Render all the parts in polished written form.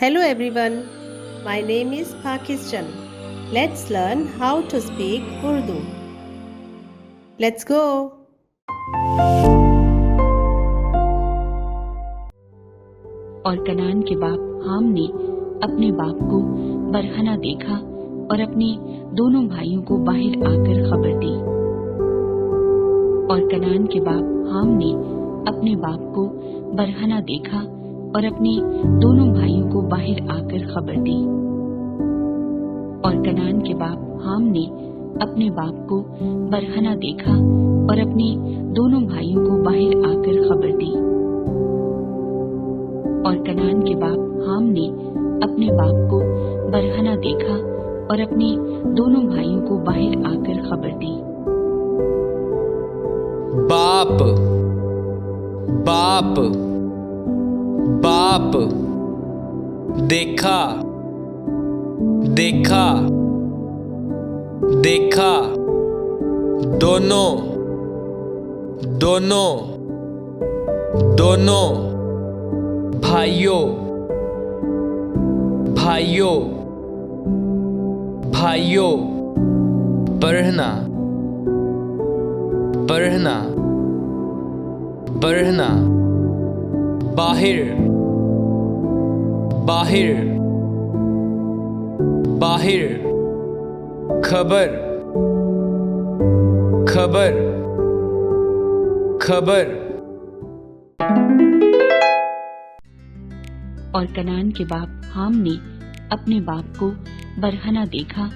Hello everyone, my name is Pakistan. Let's learn how to speak Urdu. Let's go. और कनान के बाप हाम ने अपने बाप को बरहना देखा और अपने दोनों भाइयों को बाहर आकर खबर दी। और कनान के बाप हाम ने अपने बाप को बरहना देखा और अपने दोनों भाइयों को बाहर आकर खबर दी। और कनान के बाप हाम ने अपने बाप को बरहना देखा और अपने दोनों भाइयों को बाहर आकर खबर दी। और कनान के बाप हाम ने अपने बाप को बरहना देखा और अपने दोनों भाइयों को बाहर आकर खबर दी। बाप बाप बाप देखा देखा देखा दोनों दोनों दोनों भाइयों भाइयों भाइयों बढ़ना बढ़ना बढ़ना बाहर बाहर बाहर खबर खबर खबर। और कनान के बाप हाम ने अपने बाप को बरहना देखा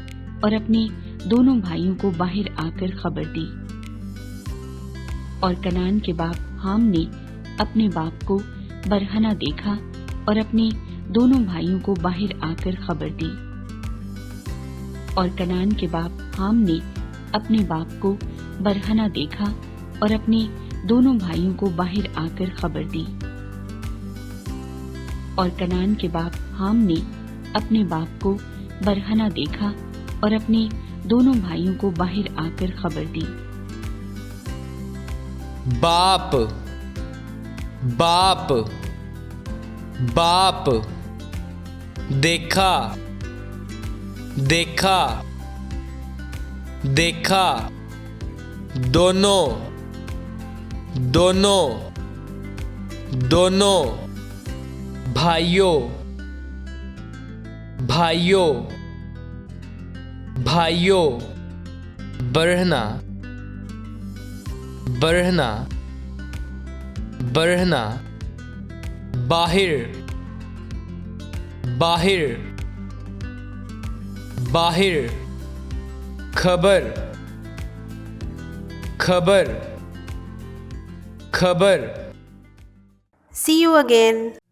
और अपने दोनों भाइयों को बाहर आकर खबर दी। और कनान के बाप हाम ने अपने बाप को बरहना देखा और अपने दोनों भाइयों को बाहर आकर खबर दी। और कनान के बाप हाम ने अपने बाप को बरहना देखा और अपने दोनों भाइयों को बाहर आकर खबर दी। और कनान के बाप हाम ने अपने बाप को बरहना देखा और अपने दोनों भाइयों को बाहर आकर खबर दी। बाप बाप बाप देखा देखा देखा दोनों दोनों दोनों भाइयों भाइयों भाइयों बढ़ना बढ़ना बढ़ना बाहर बाहर बाहर खबर खबर खबर। See you again.